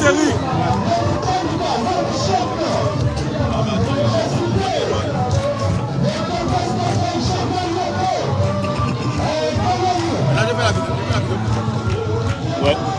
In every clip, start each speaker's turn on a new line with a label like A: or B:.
A: série. Ouais.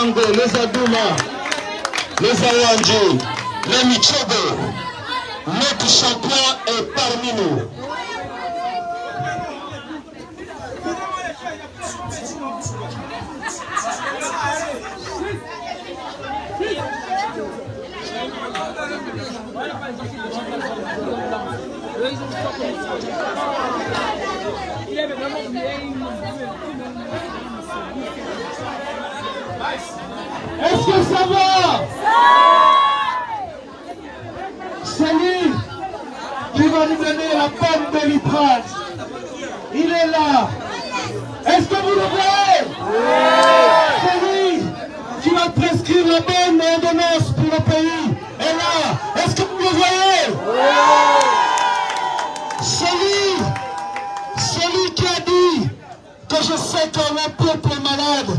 A: Mango, les Adouma, les Awanji, les Michogo. Notre champion est parmi nous. Est-ce que ça va? C'est lui qui va nous donner la pomme de l'iprate. Il est là. Est-ce que vous le voyez? C'est lui qui va prescrire la bonne ordonnance pour le pays. Et là, est-ce que vous le voyez? Celui qui a dit que je sais que mon peuple est malade.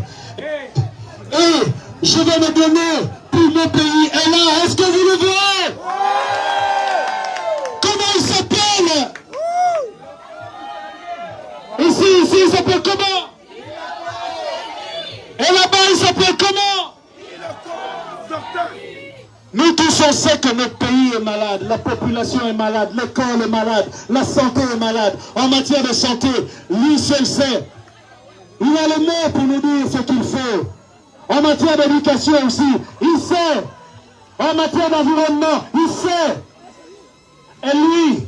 A: Et je vais me donner pour mon pays. Et là, est-ce que vous le voyez? Comment il s'appelle? Ici, il s'appelle comment? Et là-bas, il s'appelle comment? Nous tous on sait que notre pays est malade, la population est malade, l'école est malade, la santé est malade. En matière de santé, lui seul sait. Il a le mot pour nous dire ce qu'il faut. En matière d'éducation aussi, il sait. En matière d'environnement, il sait. Et lui,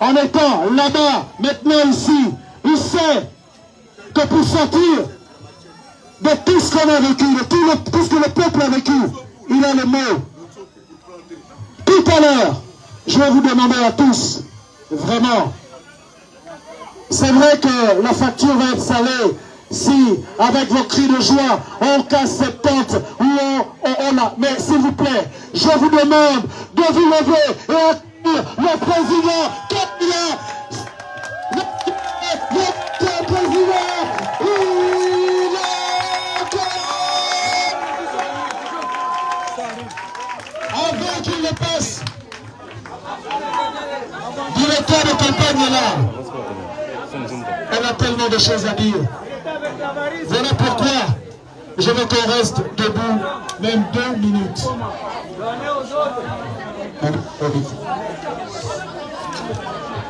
A: en étant là-bas, maintenant ici, il sait que pour sortir de tout ce qu'on a vécu, de tout ce que le peuple a vécu, il a le mot. Tout à l'heure, je vais vous demander à tous, vraiment, c'est vrai que la facture va être salée si, avec vos cris de joie, on casse cette tente ou on a. Mais s'il vous plaît, je vous demande de vous lever et accueillir le président Kabila. Notre président, il est avant qu'il le passe. Directeur de campagne est là. On a tellement de choses à dire. Voilà pourquoi je veux qu'on reste debout, même 2 minutes.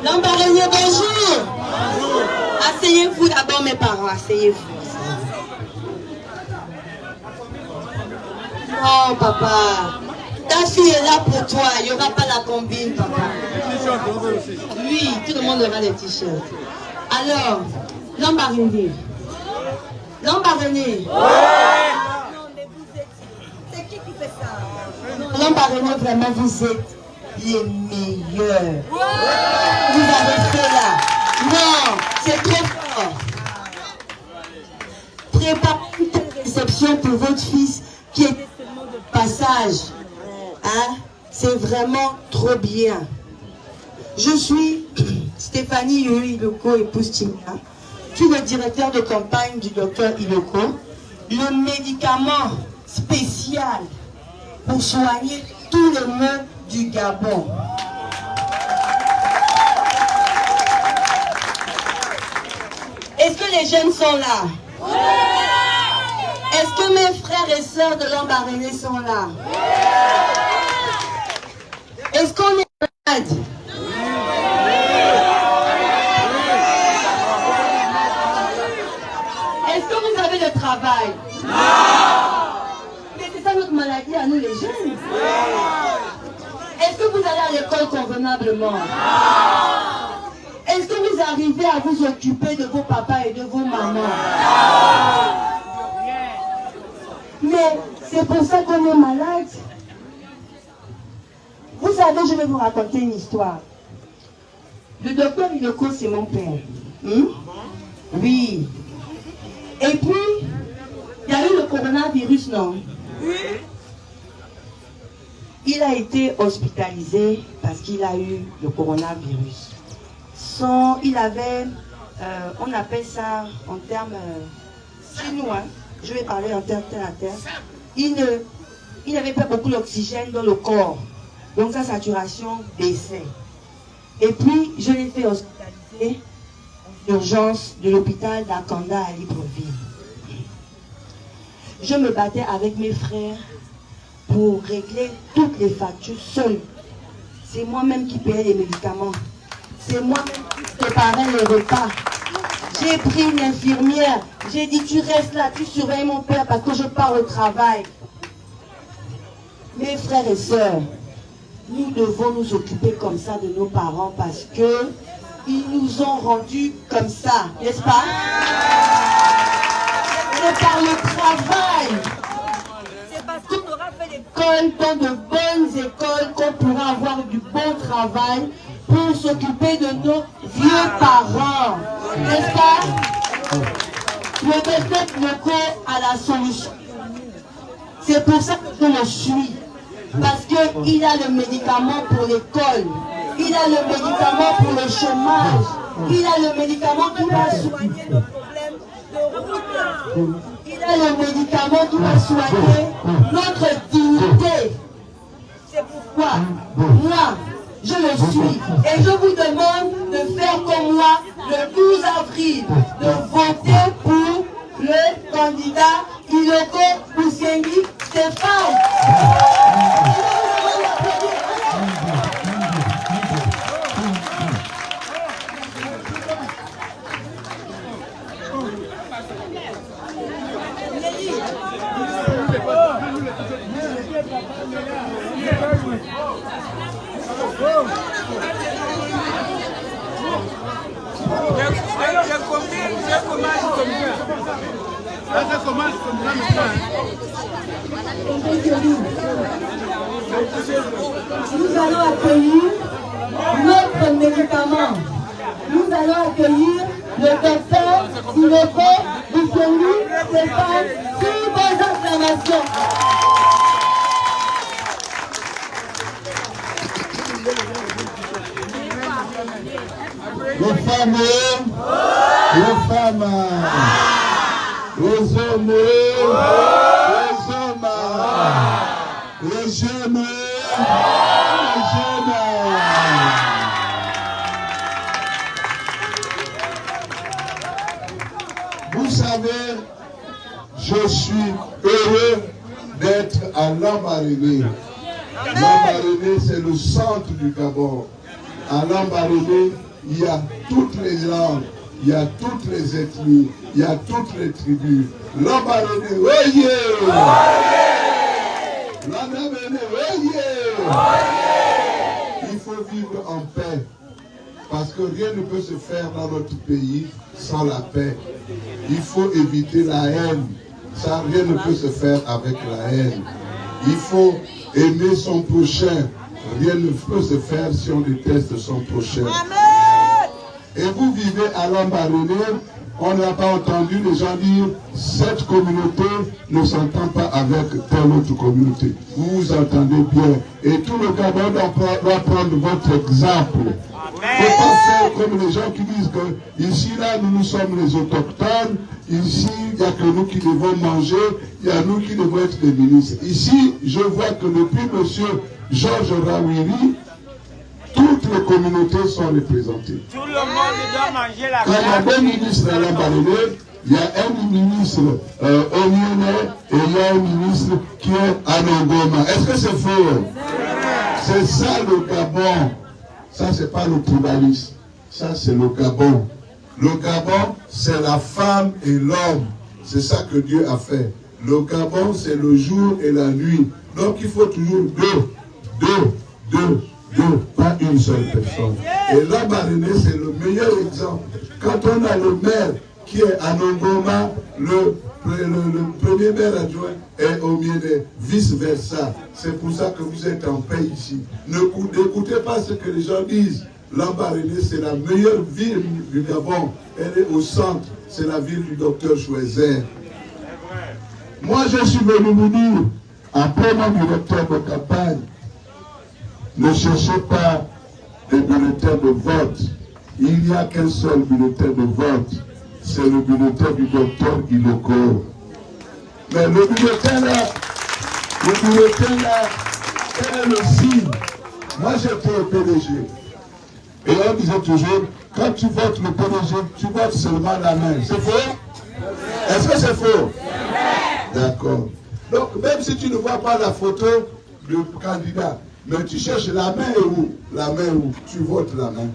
B: Lambaréné, bonjour. Asseyez-vous d'abord, mes parents, asseyez-vous. Non, papa. Ta fille est là pour toi, il n'y aura pas la combine, papa. Oui, tout le monde aura des t-shirts. Alors, Lambaréné. Lambaréné. C'est qui fait ça? Lambaréné, vraiment, vous êtes les meilleurs. Vous avez fait là. Non, c'est trop fort. Préparez une réception pour votre fils qui est seulement de passage. Hein? C'est vraiment trop bien. Je suis Stéphanie Iloko, épouse Timia. Je suis le directeur de campagne du docteur Iloko. Le médicament spécial pour soigner tous les maux du Gabon. Est-ce que les jeunes sont là? Oui. Est-ce que mes frères et sœurs de Lambaréné sont là? Oui. Est-ce qu'on est malade? Est-ce que vous avez le travail? Non. Mais c'est ça notre maladie à nous les jeunes. Est-ce que vous allez à l'école convenablement? Non. Est-ce que vous arrivez à vous occuper de vos papas et de vos mamans? Non. Mais c'est pour ça qu'on est malade. Vous savez, je vais vous raconter une histoire. Le docteur Iloko, c'est mon père. Oui. Et puis, il y a eu le coronavirus, non? Oui. Il a été hospitalisé parce qu'il a eu le coronavirus. Il avait, on appelle ça en termes, chez nous, hein, je vais parler en termes terre à terre, il n'avait pas beaucoup d'oxygène dans le corps. Donc sa saturation baissait. Et puis, je l'ai fait hospitaliser en urgence de l'hôpital d'Akanda à Libreville. je me battais avec mes frères pour régler toutes les factures seules. C'est moi-même qui payais les médicaments. C'est moi-même qui préparais les repas. J'ai pris une infirmière. J'ai dit, tu restes là, tu surveilles mon père parce que je pars au travail. Mes frères et sœurs, nous devons nous occuper comme ça de nos parents parce que ils nous ont rendus comme ça, n'est-ce pas? C'est par le travail. C'est parce qu'on aura fait l'école dans de bonnes écoles qu'on pourra avoir du bon travail pour s'occuper de nos vieux parents, n'est-ce pas? Le développement local a la solution. C'est pour ça que je le suis. Parce qu'il a le médicament pour l'école. Il a le médicament pour le chômage. Il a le médicament qui va soigner nos problèmes de route. Il a le médicament qui va soigner notre dignité. C'est pourquoi moi, je le suis. Et je vous demande de faire comme moi le 12 avril, de voter pour le candidat Iloko Boussengi Stéphane. Nous allons accueillir notre médicament. Nous allons accueillir le docteur Iloko Boussengi Stéphane sur vos acclamations.
C: Les femmes, les hommes, les jeunes, Vous savez, je suis heureux d'être à Lambaréné. Lambaréné, c'est le centre du Gabon. À Lambaréné, il y a toutes les langues, il y a toutes les ethnies, il y a toutes les tribus. Lambaréné, oyez! Lambaréné, oyez! Il faut vivre en paix. Parce que rien ne peut se faire dans notre pays sans la paix. Il faut éviter la haine. Ça, rien ne peut se faire avec la haine. Il faut aimer son prochain. Rien ne peut se faire si on déteste son prochain. Et vous vivez à Lambaréné, on n'a pas entendu les gens dire cette communauté ne s'entend pas avec telle autre communauté. Vous vous entendez bien. Et tout le Gabon doit prendre votre exemple. Il ne faut pas faire comme les gens qui disent que ici, là, nous sommes les autochtones. Ici, il n'y a que nous qui devons manger. Il y a nous qui devons être les ministres. Ici, je vois que depuis M. Georges Rawiri, toutes les communautés sont représentées.
D: Tout le monde doit manger la
C: Quand il y a deux ministres à Lambaréné, il y a un ministre au Miennet et il y a un ministre qui est à Nongoma. Est-ce que c'est faux? C'est ça le Gabon. Ça, c'est pas le tribalisme. Ça, c'est le Gabon. Le Gabon, c'est la femme et l'homme. C'est ça que Dieu a fait. Le Gabon, c'est le jour et la nuit. Donc, il faut toujours deux, pas une seule personne. Et Lambaréné, c'est le meilleur exemple. Quand on a le maire qui est à Nongoma, le premier maire adjoint est au Miennet, vice-versa. C'est pour ça que vous êtes en paix ici. N'écoutez pas ce que les gens disent. Lambaréné, c'est la meilleure ville du Gabon. Elle est au centre. C'est la ville du docteur Choiset. Moi, je suis venu vous dire, après mon directeur de campagne, ne cherchez pas des bulletins de vote. Il n'y a qu'un seul bulletin de vote. C'est le bulletin du docteur Iloko. Mais le bulletin là, quel est le signe? Moi j'étais au PDG. Et on disait toujours, quand tu votes le PDG, tu votes seulement la main. C'est faux? Est-ce que c'est faux? D'accord. Donc, même si tu ne vois pas la photo du candidat, mais tu cherches la main est où? La main où? Tu votes la main.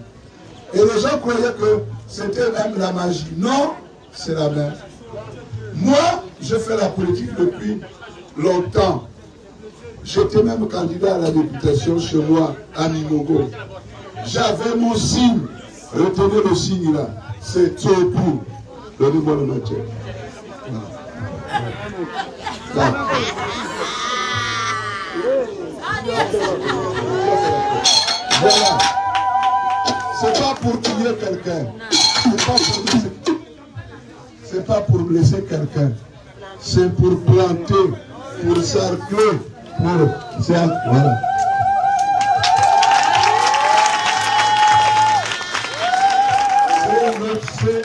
C: Et les gens croyaient que c'était même la magie. Non, c'est la main. Moi, je fais la politique depuis longtemps. J'étais même candidat à la députation chez moi, à Mimogo. J'avais mon signe. Retenez le signe là. C'est Tsopu. Donnez-moi le nom. Là. Voilà. C'est pas pour tuer quelqu'un. C'est pas pour blesser quelqu'un. C'est pour planter, pour cercler, pour... Voilà.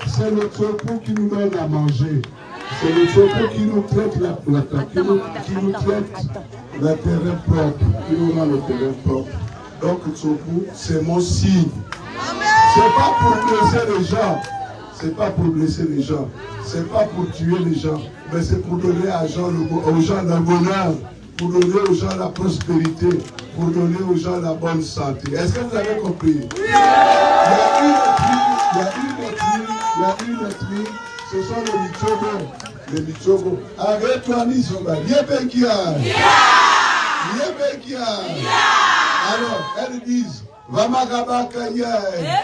C: C'est le tsopo qui nous donne à manger. C'est le tsopo qui nous traite qui nous traite le terrain propre, qui nous rend le terrain propre. Donc tsopo, c'est mon signe. C'est pas pour blesser les gens. C'est pas pour blesser les gens. C'est pas pour tuer les gens. Mais c'est pour donner aux gens le bonheur. Pour donner aux gens la prospérité. Pour donner aux gens la bonne santé. Est-ce que vous avez compris? Oui. Il y a une ethnie. Ce sont les Michogo. Les Michogo. Arrête-toi, Nisoba. Yebekia. Yebekia. Alors, elles disent, Vamagabaka Yae.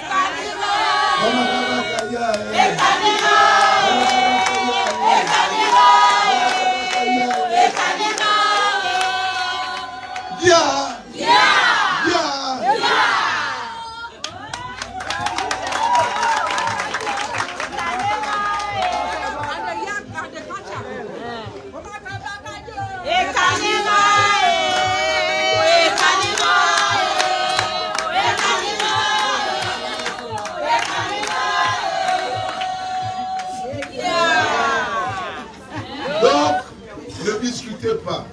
C: Pas.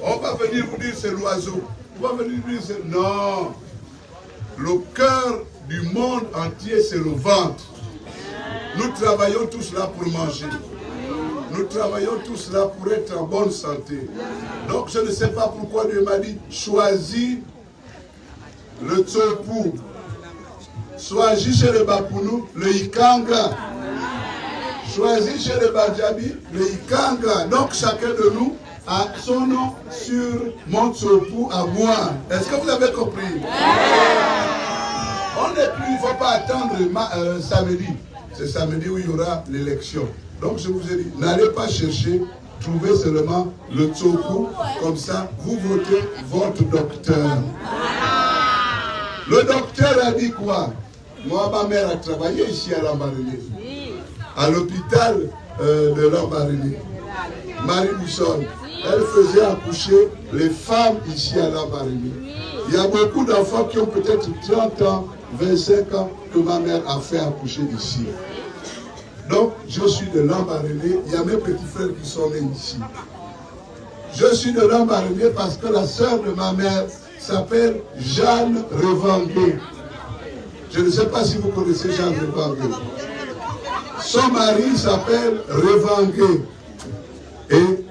C: On va venir vous dire c'est l'oiseau. On va venir vous dire c'est... Non. Le cœur du monde entier, c'est le ventre. Nous travaillons tous là pour manger. Nous travaillons tous là pour être en bonne santé. Donc je ne sais pas pourquoi Dieu m'a dit choisis le tsopu. Choisis chez le Bapounou le Ikanga. Choisis chez le Badjabi le Ikanga. Donc chacun de nous a son nom sur mon tsopu à moi. Est-ce que vous avez compris? On n'est plus, il ne faut pas attendre samedi. C'est samedi où il y aura l'élection. Donc je vous ai dit, n'allez pas chercher, trouvez seulement le tsopu. Comme ça, vous votez votre docteur. Le docteur a dit quoi? Moi, ma mère a travaillé ici à Lambaréné. À l'hôpital de Lambaréné. Marie Boussole. Elle faisait accoucher les femmes ici à Lambaréné. Il y a beaucoup d'enfants qui ont peut-être 30 ans, 25 ans que ma mère a fait accoucher ici. Donc, je suis de Lambaréné. Il y a mes petits frères qui sont nés ici. Je suis de Lambaréné parce que la sœur de ma mère s'appelle Jeanne Revangué. Je ne sais pas si vous connaissez Jeanne Revangué. Son mari s'appelle Revangué. Et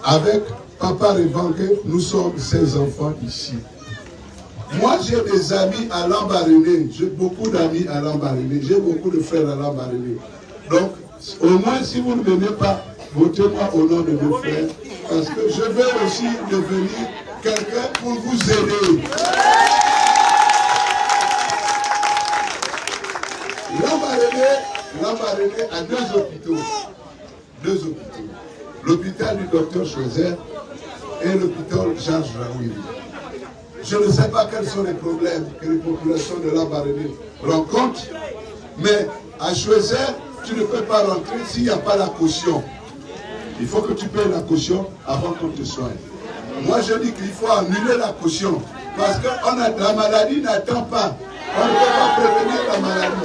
C: avec papa Revangué, nous sommes 16 enfants ici. Moi, j'ai des amis à Lambaréné. J'ai beaucoup d'amis à Lambaréné. J'ai beaucoup de frères à Lambaréné. Donc, au moins, si vous ne m'aimez pas, votez-moi au nom de mes frères. Parce que je vais aussi devenir quelqu'un pour vous aider. Lambaréné a deux hôpitaux. L'hôpital du docteur Choiset et l'hôpital Georges Raoui. Je ne sais pas quels sont les problèmes que les populations de Lambaréné rencontrent, mais à Choiset, tu ne peux pas rentrer s'il n'y a pas la caution. Il faut que tu payes la caution avant qu'on te soigne. Moi, je dis qu'il faut annuler la caution, parce que la maladie n'attend pas. On ne peut pas prévenir la maladie.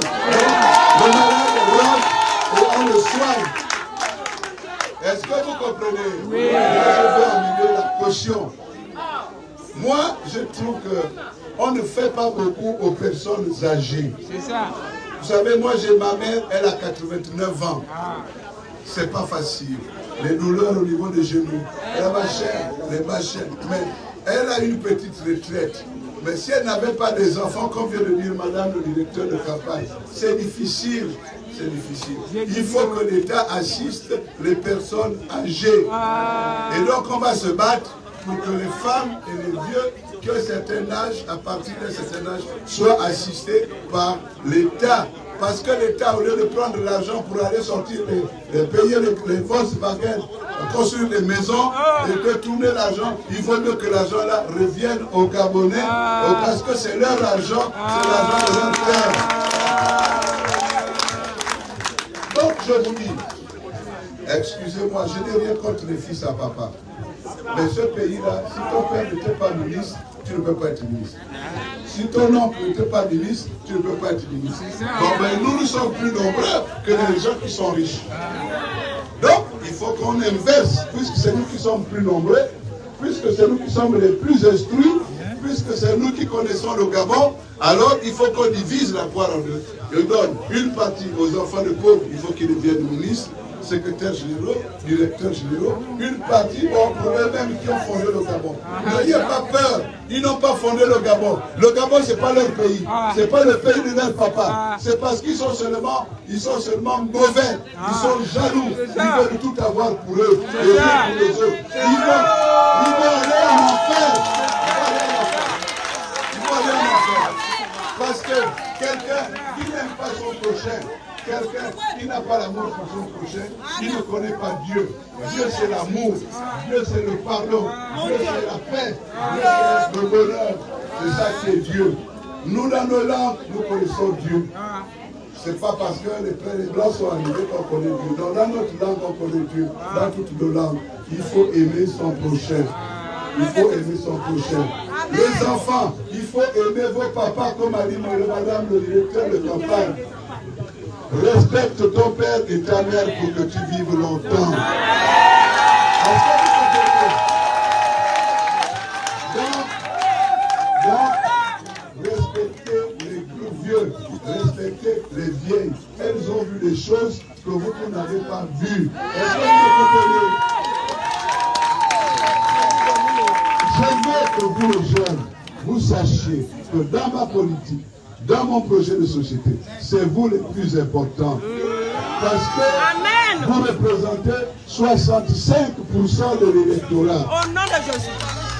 C: Donc, le malade rentre et on le soigne. Est-ce que vous comprenez? Oui. Moi, je veux annuler la caution. Moi, je trouve qu'on ne fait pas beaucoup aux personnes âgées. C'est ça. Vous savez, moi, j'ai ma mère, elle a 89 ans. C'est pas facile. les douleurs au niveau des genoux, la machine, les machines. Mais elle a une petite retraite. Mais si elle n'avait pas des enfants, comme vient de dire madame le directeur de campagne, c'est difficile. C'est difficile. Il faut que l'État assiste les personnes âgées. Et donc on va se battre pour que les femmes et les vieux qui ont un certain âge, à partir d'un certain âge, soient assistés par l'État. Parce que l'État, au lieu de prendre l'argent pour aller sortir, payer les Volkswagen, construire des maisons et de tourner l'argent, il faut mieux que l'argent là revienne aux Gabonais, parce que c'est leur argent, c'est l'argent de leur terre. Donc je vous dis, excusez-moi, je n'ai rien contre les fils à papa. Mais ce pays-là, si ton père n'était pas ministre, tu ne peux pas être ministre. Si ton oncle n'était pas ministre, tu ne peux pas être ministre. Donc ben, nous sommes plus nombreux que les gens qui sont riches. Donc il faut qu'on inverse, puisque c'est nous qui sommes plus nombreux, puisque c'est nous qui sommes les plus instruits, puisque c'est nous qui connaissons le Gabon, alors il faut qu'on divise la poire en deux. Et on donne une partie aux enfants de pauvres, il faut qu'ils deviennent ministres, secrétaires généraux, directeurs généraux, une partie pour eux-mêmes qui ont fondé le Gabon. N'ayez pas peur, ils n'ont pas fondé le Gabon. Le Gabon, ce n'est pas leur pays, ce n'est pas le pays de leur papa. C'est parce qu'ils sont seulement mauvais, ils sont jaloux, ils veulent tout avoir pour eux et eux pour les autres. Ils vont aller en enfer. Ils vont aller en enfer. Parce que quelqu'un qui n'aime pas son prochain, quelqu'un qui n'a pas l'amour pour son prochain, il ne connaît pas Dieu. Dieu c'est l'amour, Dieu c'est le pardon, Dieu c'est la paix, Dieu c'est le bonheur. C'est ça qui est Dieu. Nous dans nos langues, nous connaissons Dieu. C'est pas parce que les frères et les blancs sont arrivés qu'on connaît Dieu. Dans notre langue, on connaît Dieu. Dans toutes nos langues, il faut aimer son prochain. Il faut aimer son prochain. Les enfants, il faut aimer vos papas, comme a dit madame le directeur de campagne. Respecte ton père et ta mère pour que tu vives longtemps. Donc, respectez les plus vieux, respectez les vieilles. Elles ont vu des choses que vous n'avez pas vues. Est-ce que vous comprenez? Je veux que vous les jeunes, vous sachiez que dans ma politique, dans mon projet de société, c'est vous les plus importants. Parce que vous représentez 65% de l'électorat.
E: Au nom de Jésus.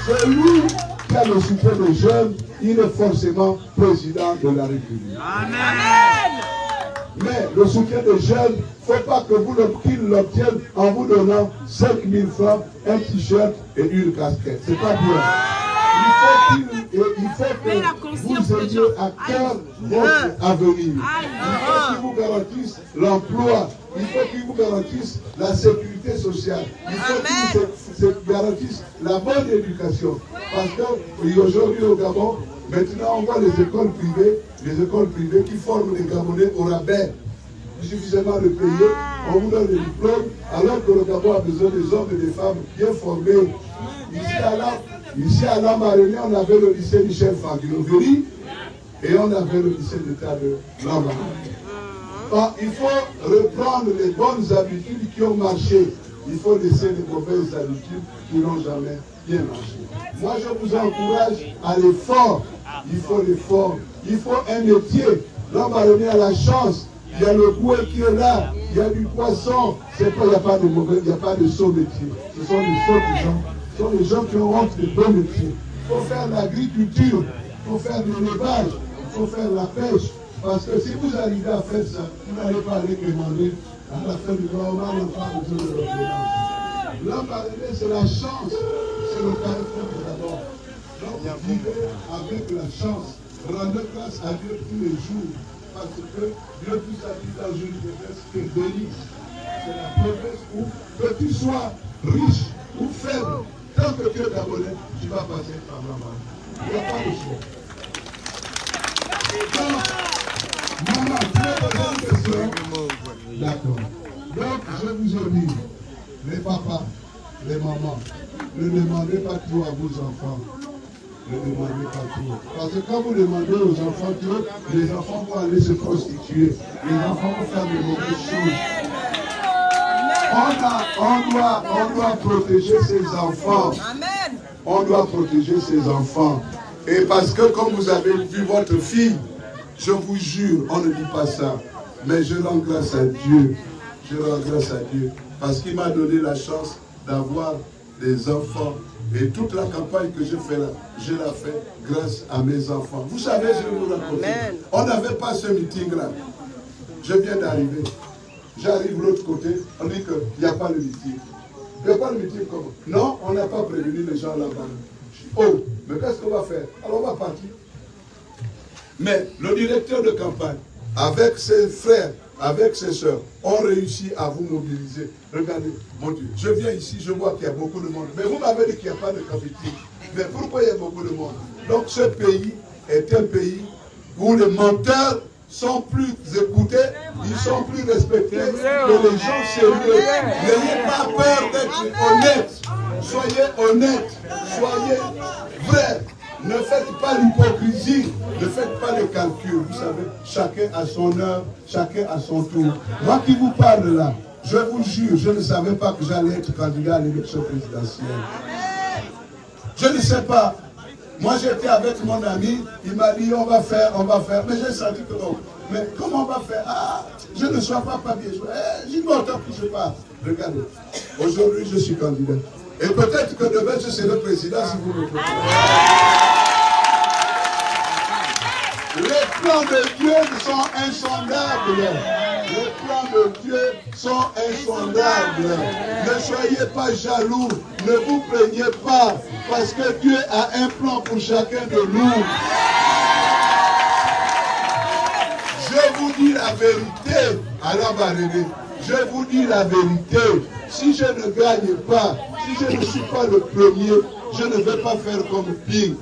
C: Celui qui a le soutien des jeunes, il est forcément président de la République.
E: Amen.
C: Mais le soutien des jeunes, il ne faut pas que qu'ils l'obtiennent en vous donnant 5 000 francs, un t-shirt et une casquette. C'est pas bien. Il faut que vous ayez à cœur votre avenir. Il faut qu'ils vous garantissent l'emploi. Il faut qu'ils vous garantissent la sécurité sociale. Il faut qu'ils vous garantissent la bonne éducation. Parce qu'aujourd'hui au Gabon, maintenant on voit les écoles privées qui forment les Gabonais au rabais. Suffisamment de payer, on vous donne des diplômes, alors que le Gabon a besoin des hommes et des femmes bien formés. Ici à Lambaréné, on avait le lycée Michel Faguiloveri et on avait le lycée d'État de Lambaréné. Il faut reprendre les bonnes habitudes qui ont marché. Il faut laisser les mauvaises habitudes qui n'ont jamais bien marché. Moi, je vous encourage à l'effort. Il faut l'effort. Il faut un métier. Lambaréné a la chance. Il y a le bouet qui est là. Il y a du poisson. Il n'y a pas de mauvais, il n'y a pas de sot métier. Ce sont des sots gens. Ce sont des gens qui ont honte de bons métiers. Il faut faire l'agriculture, il faut faire de l'élevage, il faut faire la pêche. Parce que si vous arrivez à faire ça, vous n'allez pas aller demander à la fin du mois, on n'a pas besoin de l'ordonnance. L'Ambaréné, c'est la chance, c'est le caractère d'abord. Donc vivez avec la chance, rendez grâce à Dieu tous les jours. Parce que Dieu tout s'habille dans une promesse qui est bénie. C'est la promesse où que tu sois riche ou faible, tant que tu es Gabonais, tu vas passer par là-bas. Il n'y a pas de choix. Donc, maman, tu as besoin de questions? D'accord. Donc, je vous ai dit, les papas, les mamans, ne demandez pas trop à vos enfants. Ne demandez pas trop. Parce que quand vous demandez aux enfants trop, les enfants vont aller se prostituer. Les enfants vont faire de mauvaises choses. On On doit protéger ses enfants.
E: Amen.
C: On doit protéger ses enfants. Et parce que comme vous avez vu votre fille, je vous jure, on ne dit pas ça. Mais je rends grâce à Dieu. Je rends grâce à Dieu. Parce qu'il m'a donné la chance d'avoir des enfants. Et toute la campagne que je fais là, je la fais grâce à mes enfants. Vous savez, je vais vous raconter. On n'avait pas ce meeting-là. Je viens d'arriver. J'arrive de l'autre côté, on dit qu'il n'y a pas de meeting. Il n'y a pas de meeting comment? Non, on n'a pas prévenu les gens là-bas. Oh, mais qu'est-ce qu'on va faire? Alors on va partir. Mais le directeur de campagne, avec ses frères, avec ses soeurs, ont réussi à vous mobiliser. Regardez, mon Dieu, je viens ici, je vois qu'il y a beaucoup de monde. Mais vous m'avez dit qu'il n'y a pas de cafetière. Mais pourquoi il y a beaucoup de monde? Donc ce pays est un pays où les menteurs sont plus écoutés, ils sont plus respectés que les gens sérieux. N'ayez pas peur d'être honnête. Soyez honnête, soyez vrai. Ne faites pas l'hypocrisie, ne faites pas les calculs. Vous savez, chacun a son heure, chacun a son tour. Moi qui vous parle là, je vous jure, je ne savais pas que j'allais être candidat à l'élection présidentielle. Je ne sais pas. Moi j'étais avec mon ami, il m'a dit on va faire. Mais j'ai senti que non. Mais comment on va faire? Ah, je ne sois pas papier. J'ai dit autant que je pars. Regardez, aujourd'hui je suis candidat. Et peut-être que demain je serai président si vous me préférez. Les plans de Dieu sont insondables. Les plans de Dieu sont insondables. Ne soyez pas jaloux. Ne vous plaignez pas. Parce que Dieu a un plan pour chacun de nous. Je vous dis la vérité. Alors, je vous dis la vérité. Si je ne gagne pas, si je ne suis pas le premier, je ne vais pas faire comme Ping.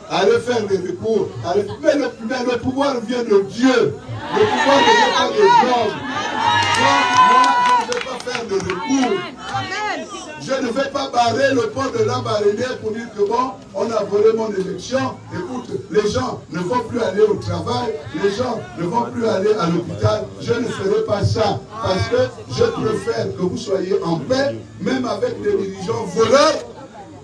C: Allez faire des recours. Mais le pouvoir vient de Dieu. Le pouvoir ne vient pas de l'homme. Donc moi, je ne vais pas faire de recours. Je ne vais pas barrer le pont de la Barénière pour dire que bon, on a volé mon élection. Écoute, les gens ne vont plus aller au travail, les gens ne vont plus aller à l'hôpital. Je ne ferai pas ça parce que je préfère que vous soyez en paix, même avec les dirigeants voleurs,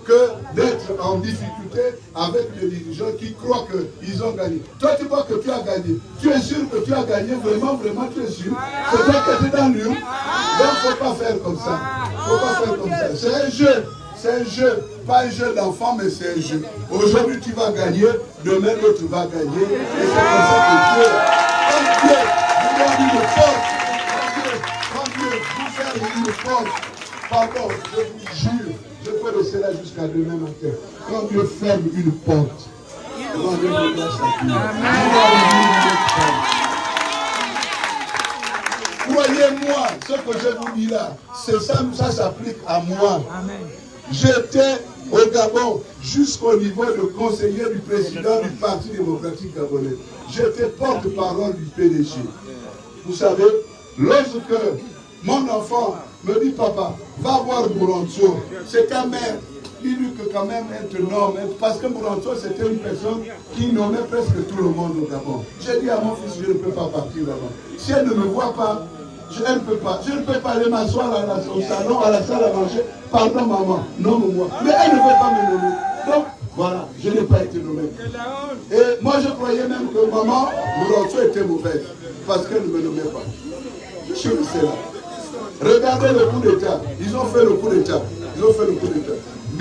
C: que d'être en difficulté avec les dirigeants qui croient qu'ils ont gagné. Toi, tu crois que tu as gagné. Tu es sûr que tu as gagné, vraiment, tu es sûr. C'est toi qui étais dans l'urne. Donc, il ne faut pas faire comme ça. Il ne faut pas faire comme ça. C'est un jeu. C'est un jeu. Pas un jeu d'enfant, mais c'est un jeu. Aujourd'hui, tu vas gagner. Demain, l'autre va gagner. Et c'est comme ça que Dieu vous donne une porte. Quand Dieu vous ferme une porte, pardon, je vous jure, je peux rester là jusqu'à demain matin. Quand Dieu ferme une porte, rendez-vous grâce à Dieu. Croyez-moi, ce que je vous dis là, c'est ça, ça s'applique à moi. J'étais au Gabon jusqu'au niveau de conseiller du président du Parti démocratique gabonais. J'étais porte-parole du PDG. Vous savez, lorsque mon enfant me dit, papa, va voir Mouronso. C'est ta mère. Dis-lui que quand même être nomme, parce que Mouronso c'était une personne qui nommait presque tout le monde au Gabon. J'ai dit à mon fils, je ne peux pas partir là-bas. Si elle ne me voit pas, elle ne peut pas. Je ne peux pas aller m'asseoir au salon, à la salle à manger. Pardon maman, nomme-moi. Mais elle ne veut pas me nommer. Donc, voilà, je n'ai pas été nommé. Et moi je croyais même que maman, Mouronso était mauvaise, parce qu'elle ne me nommait pas. Je suis resté là. Regardez le coup d'État. Ils ont fait le coup d'État.